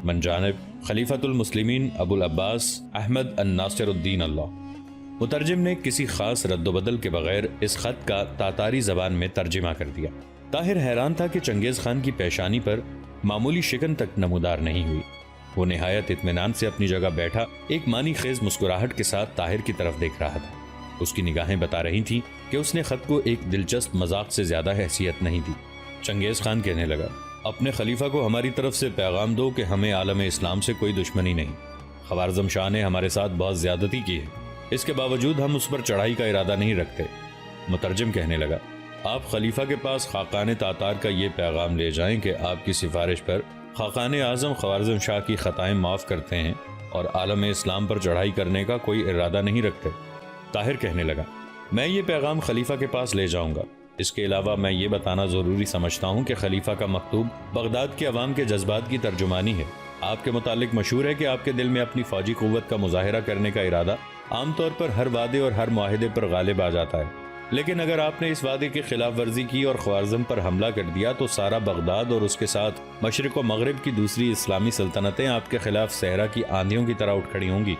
من جانب خلیفۃ المسلمین ابو العباس احمد الناصر الدین اللہ۔ مترجم نے کسی خاص رد و بدل کے بغیر اس خط کا تاتاری زبان میں ترجمہ کر دیا۔ طاہر حیران تھا کہ چنگیز خان کی پیشانی پر معمولی شکن تک نمودار نہیں ہوئی۔ وہ نہایت اطمینان سے اپنی جگہ بیٹھا ایک معنی خیز مسکراہٹ کے ساتھ طاہر کی طرف دیکھ رہا تھا۔ اس کی نگاہیں بتا رہی تھیں کہ اس نے خط کو ایک دلچسپ مذاق سے زیادہ حیثیت نہیں دی۔ چنگیز خان کہنے لگا، اپنے خلیفہ کو ہماری طرف سے پیغام دو کہ ہمیں عالم اسلام سے کوئی دشمنی نہیں۔ خوارزم شاہ نے ہمارے ساتھ بہت زیادتی کی ہے، اس کے باوجود ہم اس پر چڑھائی کا ارادہ نہیں رکھتے۔ مترجم کہنے لگا، آپ خلیفہ کے پاس خاقان تاتار کا یہ پیغام لے جائیں کہ آپ کی سفارش پر خاقان اعظم خوارزم شاہ کی خطائیں معاف کرتے ہیں اور عالم اسلام پر چڑھائی کرنے کا کوئی ارادہ نہیں رکھتے۔ طاہر کہنے لگا، میں یہ پیغام خلیفہ کے پاس لے جاؤں گا۔ اس کے علاوہ میں یہ بتانا ضروری سمجھتا ہوں کہ خلیفہ کا مکتوب بغداد کے عوام کے جذبات کی ترجمانی ہے۔ آپ کے متعلق مشہور ہے کہ آپ کے دل میں اپنی فوجی قوت کا مظاہرہ کرنے کا ارادہ عام طور پر ہر وعدے اور ہر معاہدے پر غالب آ جاتا ہے، لیکن اگر آپ نے اس وعدے کی خلاف ورزی کی اور خوارزم پر حملہ کر دیا تو سارا بغداد اور اس کے ساتھ مشرق و مغرب کی دوسری اسلامی سلطنتیں آپ کے خلاف صحرا کی آندھیوں کی طرح اٹھ کھڑی ہوں گی۔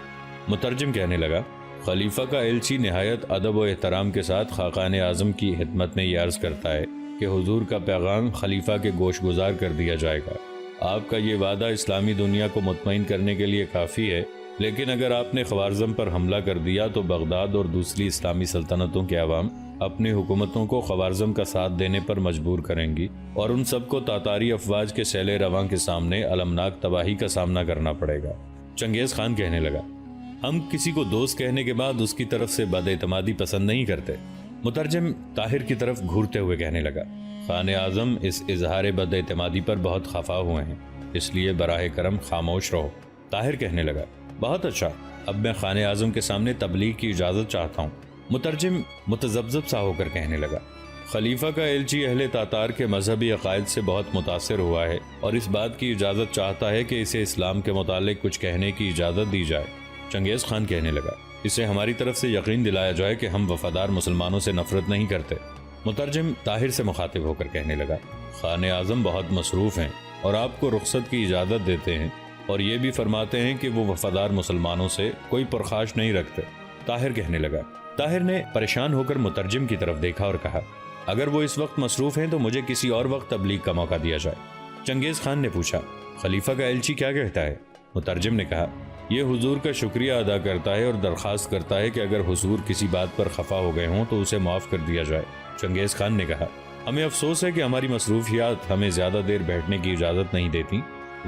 مترجم کہنے لگا، خلیفہ کا ایلچی نہایت ادب و احترام کے ساتھ خاقان اعظم کی خدمت میں یہ عرض کرتا ہے کہ حضور کا پیغام خلیفہ کے گوش گزار کر دیا جائے گا۔ آپ کا یہ وعدہ اسلامی دنیا کو مطمئن کرنے کے لیے کافی ہے، لیکن اگر آپ نے خوارزم پر حملہ کر دیا تو بغداد اور دوسری اسلامی سلطنتوں کے عوام اپنی حکومتوں کو خوارزم کا ساتھ دینے پر مجبور کریں گی اور ان سب کو تاتاری افواج کے سیل رواں کے سامنے المناک تباہی کا سامنا کرنا پڑے گا۔ چنگیز خان کہنے لگا، ہم کسی کو دوست کہنے کے بعد اس کی طرف سے بد اعتمادی پسند نہیں کرتے۔ مترجم طاہر کی طرف گھورتے ہوئے کہنے لگا، خان اعظم اس اظہار بد اعتمادی پر بہت خفا ہوئے ہیں، اس لیے براہ کرم خاموش رہو۔ طاہر کہنے لگا، بہت اچھا، اب میں خان اعظم کے سامنے تبلیغ کی اجازت چاہتا ہوں۔ مترجم متذبذب سا ہو کر کہنے لگا، خلیفہ کا ایلچی اہل تاتار کے مذہبی عقائد سے بہت متاثر ہوا ہے اور اس بات کی اجازت چاہتا ہے کہ اسے اسلام کے متعلق کچھ کہنے کی اجازت دی جائے۔ چنگیز خان کہنے لگا، اسے ہماری طرف سے یقین دلایا جائے کہ ہم وفادار مسلمانوں سے نفرت نہیں کرتے۔ مترجم طاہر سے مخاطب ہو کر کہنے لگا، خان اعظم بہت مصروف ہیں اور آپ کو رخصت کی اجازت دیتے ہیں اور یہ بھی فرماتے ہیں کہ وہ وفادار مسلمانوں سے کوئی پرخاش نہیں رکھتے۔ طاہر کہنے لگا، طاہر نے پریشان ہو کر مترجم کی طرف دیکھا اور کہا، اگر وہ اس وقت مصروف ہیں تو مجھے کسی اور وقت تبلیغ کا موقع دیا جائے۔ چنگیز خان نے پوچھا، خلیفہ کا ایلچی کیا کہتا ہے؟ مترجم نے کہا، یہ حضور کا شکریہ ادا کرتا ہے اور درخواست کرتا ہے کہ اگر حضور کسی بات پر خفا ہو گئے ہوں تو اسے معاف کر دیا جائے۔ چنگیز خان نے کہا، ہمیں افسوس ہے کہ ہماری مصروفیات ہمیں زیادہ دیر بیٹھنے کی اجازت نہیں دیتی،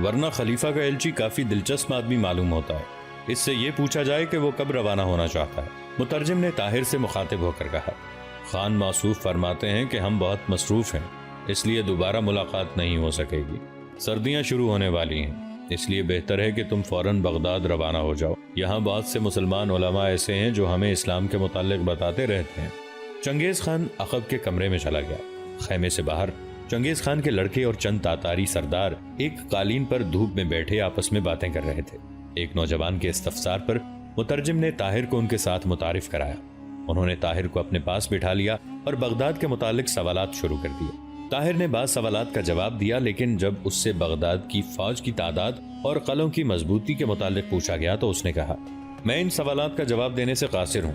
ورنہ خلیفہ کا ایلچی کافی دلچسپ آدمی معلوم ہوتا ہے، اس سے یہ پوچھا جائے کہ وہ کب روانہ ہونا چاہتا ہے۔ مترجم نے طاہر سے مخاطب ہو کر کہا، خان موصوف فرماتے ہیں کہ ہم بہت مصروف ہیں، اس لیے دوبارہ ملاقات نہیں ہو سکے گی۔ سردیاں شروع ہونے والی ہیں، اس لیے بہتر ہے کہ تم فوراً بغداد روانہ ہو جاؤ۔ یہاں بہت سے مسلمان علماء ایسے ہیں جو ہمیں اسلام کے متعلق بتاتے رہتے ہیں۔ چنگیز خان عقب کے کمرے میں چلا گیا۔ خیمے سے باہر چنگیز خان کے لڑکے اور چند تاتاری سردار ایک قالین پر دھوپ میں بیٹھے آپس میں باتیں کر رہے تھے۔ ایک نوجوان کے استفسار پر مترجم نے طاہر کو ان کے ساتھ متعارف کرایا۔ انہوں نے طاہر کو اپنے پاس بٹھا لیا اور بغداد کے متعلق سوالات شروع کر دیے۔ طاہر نے بعض سوالات کا جواب دیا، لیکن جب اس سے بغداد کی فوج کی تعداد اور قلعوں کی مضبوطی کے متعلق پوچھا گیا تو اس نے کہا، میں ان سوالات کا جواب دینے سے قاصر ہوں۔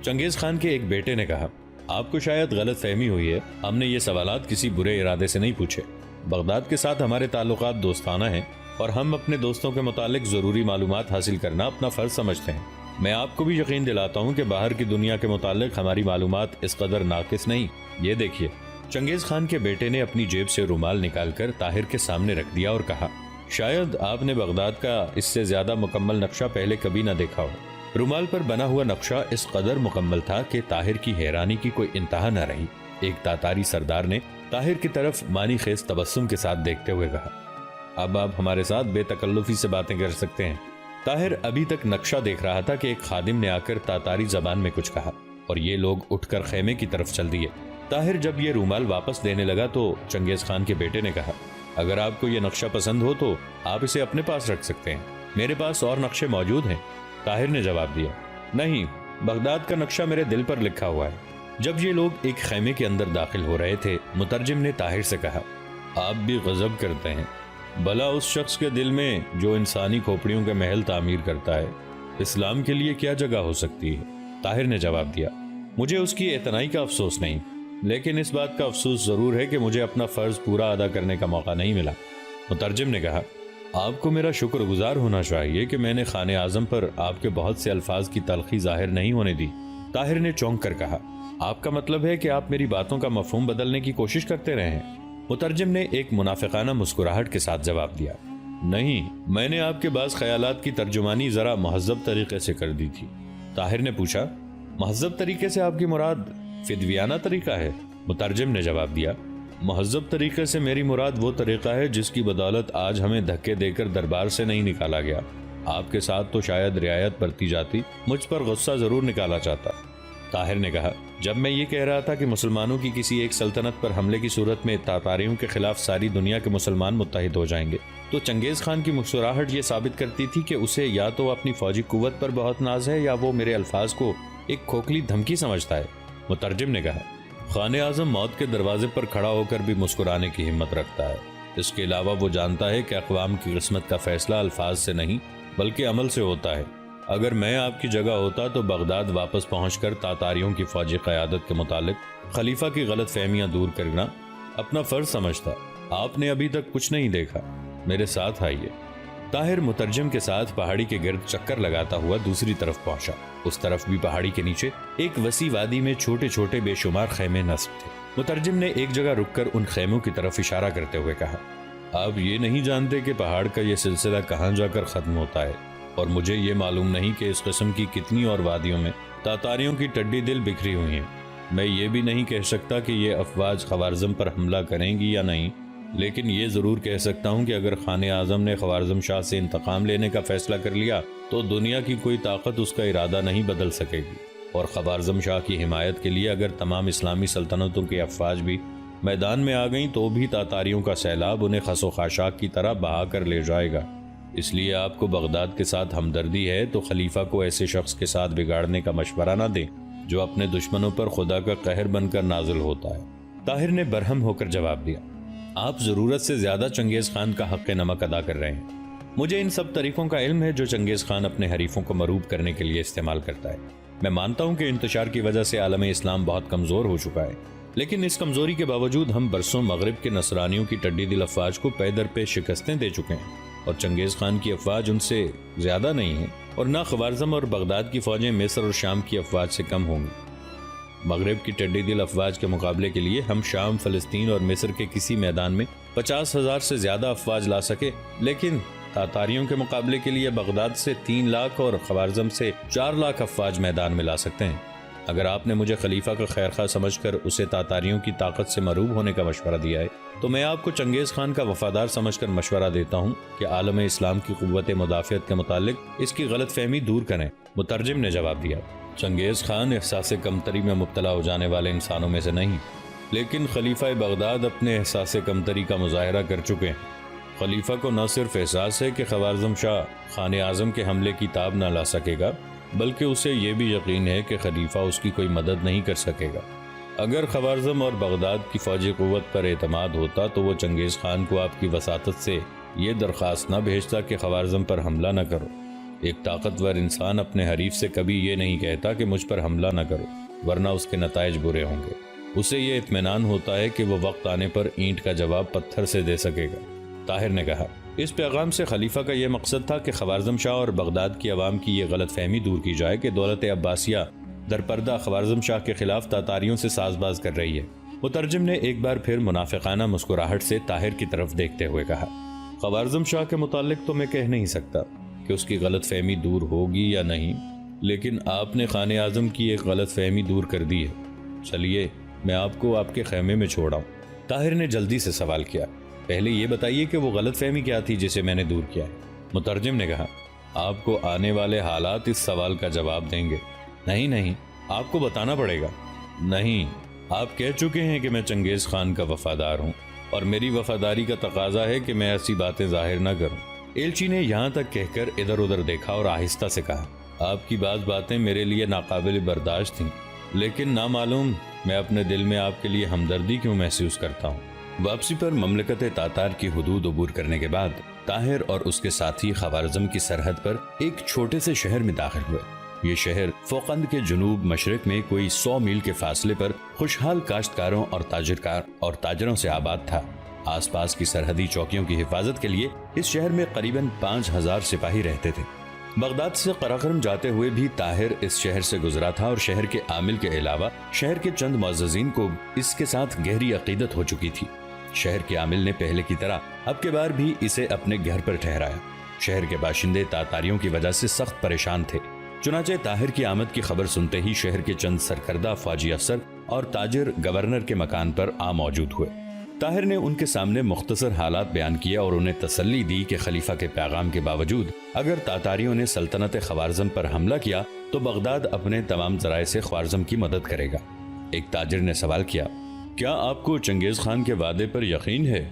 چنگیز خان کے ایک بیٹے نے کہا، آپ کو شاید غلط فہمی ہوئی ہے، ہم نے یہ سوالات کسی برے ارادے سے نہیں پوچھے۔ بغداد کے ساتھ ہمارے تعلقات دوستانہ ہیں اور ہم اپنے دوستوں کے متعلق ضروری معلومات حاصل کرنا اپنا فرض سمجھتے ہیں۔ میں آپ کو بھی یقین دلاتا ہوں کہ باہر کی دنیا کے متعلق ہماری معلومات اس قدر ناقص نہیں۔ یہ دیکھیے۔ چنگیز خان کے بیٹے نے اپنی جیب سے رومال نکال کر طاہر کے سامنے رکھ دیا اور کہا، شاید آپ نے بغداد کا اس سے زیادہ مکمل نقشہ پہلے کبھی نہ دیکھا ہو۔ رومال پر بنا ہوا نقشہ اس قدر مکمل تھا کہ طاہر کی حیرانی کی کوئی انتہا نہ رہی۔ ایک تاتاری سردار نے طاہر کی طرف معنی خیز تبسم کے ساتھ دیکھتے ہوئے کہا، اب آپ ہمارے ساتھ بے تکلفی سے باتیں کر سکتے ہیں۔ طاہر ابھی تک نقشہ دیکھ رہا تھا کہ ایک خادم نے آ کر تاتاری زبان میں کچھ کہا اور یہ لوگ اٹھ کر خیمے کی طرف چل دیے۔ طاہر جب یہ رومال واپس دینے لگا تو چنگیز خان کے بیٹے نے کہا، اگر آپ کو یہ نقشہ پسند ہو تو آپ اسے اپنے پاس رکھ سکتے ہیں، میرے پاس اور نقشے موجود ہیں۔ طاہر نے جواب دیا، نہیں، بغداد کا نقشہ میرے دل پر لکھا ہوا ہے۔ جب یہ لوگ ایک خیمے کے اندر داخل ہو رہے تھے، مترجم نے طاہر سے کہا، آپ بھی غضب کرتے ہیں، بھلا اس شخص کے دل میں جو انسانی کھوپڑیوں کے محل تعمیر کرتا ہے اسلام کے لیے کیا جگہ ہو سکتی ہے؟ طاہر نے جواب دیا، مجھے اس کی اعتنائی کا افسوس نہیں، لیکن اس بات کا افسوس ضرور ہے کہ مجھے اپنا فرض پورا ادا کرنے کا موقع نہیں ملا۔ مترجم نے کہا، آپ کو میرا شکر گزار ہونا چاہیے کہ میں نے خان اعظم پر آپ کے بہت سے الفاظ کی تلخی ظاہر نہیں ہونے دی۔ طاہر نے چونک کر کہا، آپ کا مطلب ہے کہ آپ میری باتوں کا مفہوم بدلنے کی کوشش کرتے رہے ہیں؟ مترجم نے ایک منافقانہ مسکراہٹ کے ساتھ جواب دیا، نہیں، میں نے آپ کے بعض خیالات کی ترجمانی ذرا مہذب طریقے سے کر دی تھی۔ طاہر نے پوچھا، مہذب طریقے سے آپ کی مراد فدویانہ طریقہ ہے؟ مترجم نے جواب دیا، مہذب طریقے سے میری مراد وہ طریقہ ہے جس کی بدولت آج ہمیں دھکے دے کر دربار سے نہیں نکالا گیا۔ آپ کے ساتھ تو شاید رعایت برتی جاتی، مجھ پر غصہ ضرور نکالا جاتا۔ طاہر نے کہا، جب میں یہ کہہ رہا تھا کہ مسلمانوں کی کسی ایک سلطنت پر حملے کی صورت میں تاتاریوں کے خلاف ساری دنیا کے مسلمان متحد ہو جائیں گے، تو چنگیز خان کی مسکراہٹ یہ ثابت کرتی تھی کہ اسے یا تو اپنی فوجی قوت پر بہت ناز ہے یا وہ میرے الفاظ کو ایک کھوکھلی دھمکی سمجھتا ہے۔ مترجم نے کہا، خان اعظم موت کے دروازے پر کھڑا ہو کر بھی مسکرانے کی ہمت رکھتا ہے۔ اس کے علاوہ وہ جانتا ہے کہ اقوام کی قسمت کا فیصلہ الفاظ سے نہیں بلکہ عمل سے ہوتا ہے۔ اگر میں آپ کی جگہ ہوتا تو بغداد واپس پہنچ کر تاتاریوں کی فوجی قیادت کے متعلق خلیفہ کی غلط فہمیاں دور کرنا اپنا فرض سمجھتا۔ آپ نے ابھی تک کچھ نہیں دیکھا، میرے ساتھ آئیے۔ طاہر مترجم کے ساتھ پہاڑی کے گرد چکر لگاتا ہوا دوسری طرف پہنچا۔ اس طرف بھی پہاڑی کے نیچے ایک وسیع وادی میں چھوٹے چھوٹے بے شمار خیمے نصب تھے۔ مترجم نے ایک جگہ رک کر ان خیموں کی طرف اشارہ کرتے ہوئے کہا، آپ یہ نہیں جانتے کہ پہاڑ کا یہ سلسلہ کہاں جا کر ختم ہوتا ہے، اور مجھے یہ معلوم نہیں کہ اس قسم کی کتنی اور وادیوں میں تاتاریوں کی ٹڈی دل بکھری ہوئی ہیں۔ میں یہ بھی نہیں کہہ سکتا کہ یہ افواج خوارزم پر حملہ کریں گی یا نہیں، لیکن یہ ضرور کہہ سکتا ہوں کہ اگر خان اعظم نے خوارزم شاہ سے انتقام لینے کا فیصلہ کر لیا تو دنیا کی کوئی طاقت اس کا ارادہ نہیں بدل سکے گی، اور خوارزم شاہ کی حمایت کے لیے اگر تمام اسلامی سلطنتوں کی افواج بھی میدان میں آ گئیں تو بھی تاتاریوں کا سیلاب انہیں خس و خاشاک کی طرح بہا کر لے جائے گا۔ اس لیے آپ کو بغداد کے ساتھ ہمدردی ہے تو خلیفہ کو ایسے شخص کے ساتھ بگاڑنے کا مشورہ نہ دیں جو اپنے دشمنوں پر خدا کا قہر بن کر نازل ہوتا ہے۔ طاہر نے برہم ہو کر جواب دیا، آپ ضرورت سے زیادہ چنگیز خان کا حق نمک ادا کر رہے ہیں۔ مجھے ان سب طریقوں کا علم ہے جو چنگیز خان اپنے حریفوں کو مروب کرنے کے لیے استعمال کرتا ہے۔ میں مانتا ہوں کہ انتشار کی وجہ سے عالم اسلام بہت کمزور ہو چکا ہے، لیکن اس کمزوری کے باوجود ہم برسوں مغرب کے نصرانیوں کی ٹڈی دل افواج کو پے در پے شکستیں دے چکے ہیں، اور چنگیز خان کی افواج ان سے زیادہ نہیں ہیں، اور نہ خوارزم اور بغداد کی فوجیں مصر اور شام کی افواج سے کم ہوں گی۔ مغرب کی ٹڈی دل افواج کے مقابلے کے لیے ہم شام، فلسطین اور مصر کے کسی میدان میں 50,000 سے زیادہ افواج لا سکے، لیکن تاتاریوں کے مقابلے کے لیے بغداد سے 3 لاکھ اور خوارزم سے 4 لاکھ افواج میدان میں لا سکتے ہیں۔ اگر آپ نے مجھے خلیفہ کا خیرخواہ سمجھ کر اسے تاتاریوں کی طاقت سے مروب ہونے کا مشورہ دیا ہے تو میں آپ کو چنگیز خان کا وفادار سمجھ کر مشورہ دیتا ہوں کہ عالم اسلام کی قوت مدافعت کے متعلق اس کی غلط فہمی دور کریں۔ مترجم نے جواب دیا، چنگیز خان احساس کمتری میں مبتلا ہو جانے والے انسانوں میں سے نہیں، لیکن خلیفہ بغداد اپنے احساس کمتری کا مظاہرہ کر چکے ہیں۔ خلیفہ کو نہ صرف احساس ہے کہ خوارزم شاہ خان اعظم کے حملے کی تاب نہ لا سکے گا، بلکہ اسے یہ بھی یقین ہے کہ خلیفہ اس کی کوئی مدد نہیں کر سکے گا۔ اگر خوارزم اور بغداد کی فوجی قوت پر اعتماد ہوتا تو وہ چنگیز خان کو آپ کی وساطت سے یہ درخواست نہ بھیجتا کہ خوارزم پر حملہ نہ کرو۔ ایک طاقتور انسان اپنے حریف سے کبھی یہ نہیں کہتا کہ مجھ پر حملہ نہ کرو، ورنہ اس کے نتائج برے ہوں گے۔ اسے یہ اطمینان ہوتا ہے کہ وہ وقت آنے پر اینٹ کا جواب پتھر سے دے سکے گا۔ طاہر نے کہا، اس پیغام سے خلیفہ کا یہ مقصد تھا کہ خوارزم شاہ اور بغداد کی عوام کی یہ غلط فہمی دور کی جائے کہ دولت عباسیہ درپردہ خوارزم شاہ کے خلاف تاتاریوں سے ساز باز کر رہی ہے۔ مترجم نے ایک بار پھر منافقانہ مسکراہٹ سے طاہر کی طرف دیکھتے ہوئے کہا، خوارزم شاہ کے متعلق تو میں کہہ نہیں سکتا کہ اس کی غلط فہمی دور ہوگی یا نہیں، لیکن آپ نے خان اعظم کی ایک غلط فہمی دور کر دی ہے۔ چلیے میں آپ کو آپ کے خیمے میں چھوڑاؤں۔ طاہر نے جلدی سے سوال کیا، پہلے یہ بتائیے کہ وہ غلط فہمی کیا تھی جسے میں نے دور کیا ہے؟ مترجم نے کہا، آپ کو آنے والے حالات اس سوال کا جواب دیں گے۔ نہیں، آپ کو بتانا پڑے گا۔ نہیں، آپ کہہ چکے ہیں کہ میں چنگیز خان کا وفادار ہوں، اور میری وفاداری کا تقاضا ہے کہ میں ایسی باتیں ظاہر نہ کروں۔ ایلچی نے یہاں تک کہہ کر ادھر ادھر دیکھا اور آہستہ سے کہا، آپ کی بعض باتیں میرے لیے ناقابل برداشت تھیں، لیکن نامعلوم میں اپنے دل میں آپ کے لیے ہمدردی کیوں محسوس کرتا ہوں۔ واپسی پر مملکت تاتار کی حدود عبور کرنے کے بعد طاہر اور اس کے ساتھی خوارزم کی سرحد پر ایک چھوٹے سے شہر میں داخل ہوئے۔ یہ شہر فوقند کے جنوب مشرق میں کوئی 100 میل کے فاصلے پر خوشحال کاشتکاروں اور تاجروں سے آباد تھا۔ آس پاس کی سرحدی چوکیوں کی حفاظت کے لیے اس شہر میں قریباً 5000 سپاہی رہتے تھے۔ بغداد سے قراقرم جاتے ہوئے بھی طاہر اس شہر سے گزرا تھا اور شہر کے عامل کے علاوہ شہر کے چند معززین کو اس کے ساتھ گہری عقیدت ہو چکی تھی۔ شہر کے عامل نے پہلے کی طرح اب کے بار بھی اسے اپنے گھر پر ٹھہرایا۔ شہر کے باشندے تاتاریوں کی وجہ سے سخت پریشان تھے، چنانچہ طاہر کی آمد کی خبر سنتے ہی شہر کے چند سرکردہ فوجی افسر اور تاجر گورنر کے مکان پر آ موجود ہوئے۔ طاہر نے ان کے سامنے مختصر حالات بیان کیے اور انہیں تسلی دی کہ خلیفہ کے پیغام کے باوجود اگر تاتاریوں نے سلطنت خوارزم پر حملہ کیا تو بغداد اپنے تمام ذرائع سے خوارزم کی مدد کرے گا۔ ایک تاجر نے سوال کیا، کیا آپ کو چنگیز خان کے وعدے پر یقین ہے؟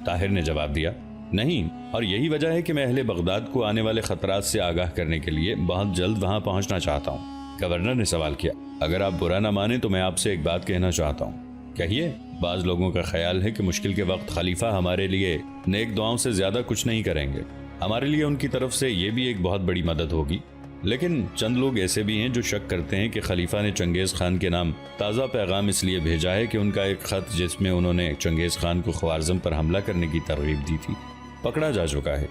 طاہر نے جواب دیا، نہیں، اور یہی وجہ ہے کہ میں اہل بغداد کو آنے والے خطرات سے آگاہ کرنے کے لیے بہت جلد وہاں پہنچنا چاہتا ہوں۔ گورنر نے سوال کیا، اگر آپ برا نہ مانیں تو میں آپ سے ایک بات کہنا چاہتا ہوں۔ کہیے۔ بعض لوگوں کا خیال ہے کہ مشکل کے وقت خلیفہ ہمارے لیے نیک دعاؤں سے زیادہ کچھ نہیں کریں گے، ہمارے لیے ان کی طرف سے یہ بھی ایک بہت بڑی مدد ہوگی۔ لیکن چند لوگ ایسے بھی ہیں جو شک کرتے ہیں کہ خلیفہ نے چنگیز خان کے نام تازہ پیغام اس لیے بھیجا ہے کہ ان کا ایک خط جس میں انہوں نے چنگیز خان کو خوارزم پر حملہ کرنے کی ترغیب دی تھی پکڑا جا چکا ہے۔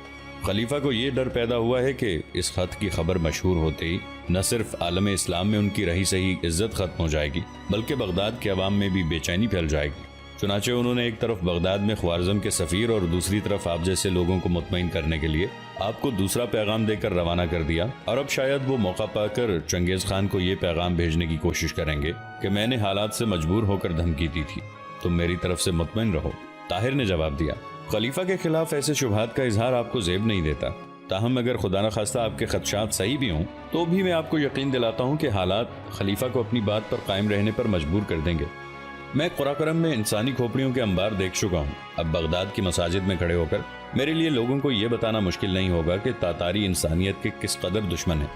خلیفہ کو یہ ڈر پیدا ہوا ہے کہ اس خط کی خبر مشہور ہوتے ہی نہ صرف عالم اسلام میں ان کی رہی سہی عزت ختم ہو جائے گی بلکہ بغداد کے عوام میں بھی بے چینی پھیل جائے گی۔ چنانچہ انہوں نے ایک طرف بغداد میں خوارزم کے سفیر اور دوسری طرف آپ جیسے لوگوں کو مطمئن کرنے کے لیے آپ کو دوسرا پیغام دے کر روانہ کر دیا، اور اب شاید وہ موقع پا کر چنگیز خان کو یہ پیغام بھیجنے کی کوشش کریں گے کہ میں نے حالات سے مجبور ہو کر دھمکی دی تھی، تم میری طرف سے مطمئن رہو۔ طاہر نے جواب دیا، خلیفہ کے خلاف ایسے شبہات کا اظہار آپ کو زیب نہیں دیتا، تاہم اگر خدا نخواستہ آپ کے خدشات صحیح بھی ہوں تو بھی میں آپ کو یقین دلاتا ہوں کہ حالات خلیفہ کو اپنی بات پر قائم رہنے پر مجبور کر دیں گے۔ میں قراقرم میں انسانی کھوپڑیوں کے انبار دیکھ چکا ہوں، اب بغداد کی مساجد میں کھڑے ہو کر میرے لیے لوگوں کو یہ بتانا مشکل نہیں ہوگا کہ تاتاری انسانیت کے کس قدر دشمن ہیں،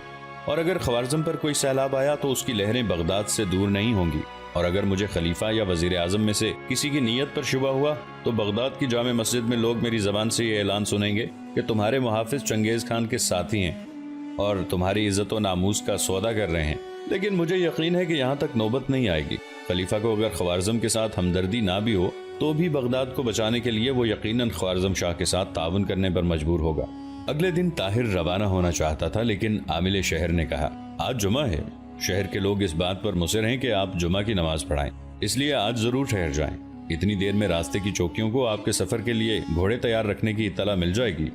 اور اگر خوارزم پر کوئی سیلاب آیا تو اس کی لہریں بغداد سے دور نہیں ہوں گی، اور اگر مجھے خلیفہ یا وزیر اعظم میں سے کسی کی نیت پر شبہ ہوا تو بغداد کی جامع مسجد میں لوگ میری زبان سے یہ اعلان سنیں گے کہ تمہارے محافظ چنگیز خان کے ساتھی ہیں اور تمہاری عزت و ناموس کا سودا کر رہے ہیں۔ لیکن مجھے یقین ہے کہ یہاں تک نوبت نہیں آئے گی۔ خلیفہ کو اگر خوارزم کے ساتھ ہمدردی نہ بھی ہو تو بھی بغداد کو بچانے کے لیے وہ یقیناً خوارزم شاہ کے ساتھ تعاون کرنے پر مجبور ہوگا۔ اگلے دن طاہر روانہ ہونا چاہتا تھا، لیکن عامل شہر نے کہا، آج جمعہ ہے، شہر کے لوگ اس بات پر مصر ہیں کہ آپ جمعہ کی نماز پڑھائیں، اس لیے آج ضرور ٹھہر جائیں۔ اتنی دیر میں راستے کی چوکیوں کو آپ کے سفر کے لیے گھوڑے تیار رکھنے کی اطلاع مل جائے گی۔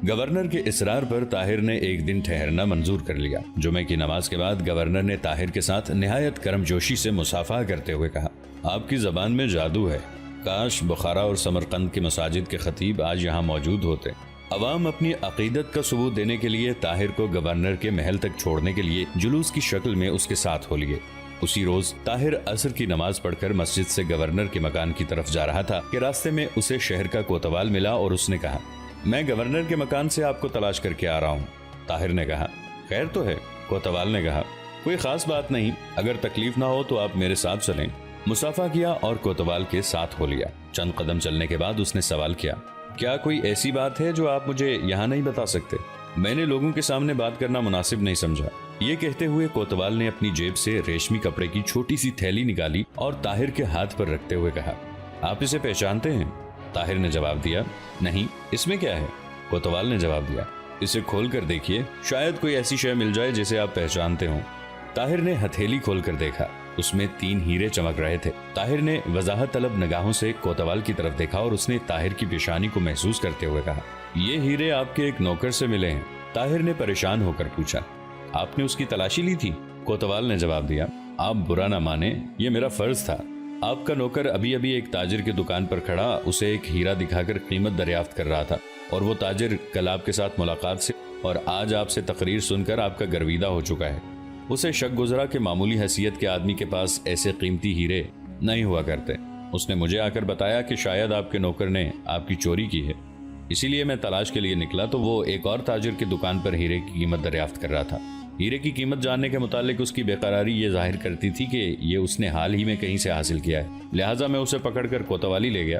گورنر کے اصرار پر طاہر نے ایک دن ٹھہرنا منظور کر لیا۔ جمعے کی نماز کے بعد گورنر نے طاہر کے ساتھ نہایت کرم جوشی سے مصافحہ کرتے ہوئے کہا، آپ کی زبان میں جادو ہے، کاش بخارا اور سمرقند کے مساجد کے خطیب آج یہاں موجود ہوتے۔ عوام اپنی عقیدت کا ثبوت دینے کے لیے طاہر کو گورنر کے محل تک چھوڑنے کے لیے جلوس کی شکل میں اس کے ساتھ ہو لیے۔ اسی روز طاہر عصر کی نماز پڑھ کر مسجد سے گورنر کے مکان کی طرف جا رہا تھا کہ راستے میں اسے شہر کا کوتوال ملا اور اس نے کہا، میں گورنر کے مکان سے آپ کو تلاش کر کے آ رہا ہوں۔ طاہر نے کہا، خیر تو ہے؟ کوتوال نے کہا، کوئی خاص بات نہیں، اگر تکلیف نہ ہو تو آپ میرے ساتھ چلیں۔ مصافحہ کیا اور کوتوال کے ساتھ ہو لیا۔ چند قدم چلنے کے بعد اس نے سوال کیا، کیا کوئی ایسی بات ہے جو آپ مجھے یہاں نہیں بتا سکتے؟ میں نے لوگوں کے سامنے بات کرنا مناسب نہیں سمجھا۔ یہ کہتے ہوئے کوتوال نے اپنی جیب سے ریشمی کپڑے کی چھوٹی سی تھیلی نکالی اور طاہر کے ہاتھ پر رکھتے ہوئے کہا، آپ اسے پہچانتے ہیں؟ طاہر نے جواب دیا، نہیں، اس میں کیا ہے؟ کوتوال نے جواب دیا، اسے کھول کر دیکھیے، شاید کوئی ایسی شے مل جائے جسے آپ پہچانتے ہوں۔ طاہر نے ہتھیلی کھول کر دیکھا، اس میں 3 ہیرے چمک رہے تھے۔ طاہر نے وضاحت طلب نگاہوں سے کوتوال کی طرف دیکھا اور اس نے طاہر کی پیشانی کو محسوس کرتے ہوئے کہا، یہ ہیرے آپ کے ایک نوکر سے ملے ہیں۔ طاہر نے پریشان ہو کر پوچھا، آپ نے اس کی تلاشی لی تھی؟ کوتوال نے جواب دیا، آپ برا نہ مانیں، یہ میرا فرض تھا۔ آپ کا نوکر ابھی ایک تاجر کی دکان پر کھڑا اسے ایک ہیرا دکھا کر قیمت دریافت کر رہا تھا، اور وہ تاجر کل آپ کے ساتھ ملاقات سے اور آج آپ سے تقریر سن کر آپ کا گرویدہ ہو چکا ہے۔ اسے شک گزرا کہ معمولی حیثیت کے آدمی کے پاس ایسے قیمتی ہیرے نہیں ہوا کرتے۔ اس نے مجھے آ کر بتایا کہ شاید آپ کے نوکر نے آپ کی چوری کی ہے، اسی لیے میں تلاش کے لیے نکلا تو وہ ایک اور تاجر کی دکان پر ہیرے کی قیمت دریافت کر رہا تھا۔ ہیرے کی قیمت جاننے کے متعلق اس کی بے قراری یہ ظاہر کرتی تھی کہ یہ اس نے حال ہی میں کہیں سے حاصل کیا ہے، لہٰذا میں اسے پکڑ کر کوتوالی لے گیا۔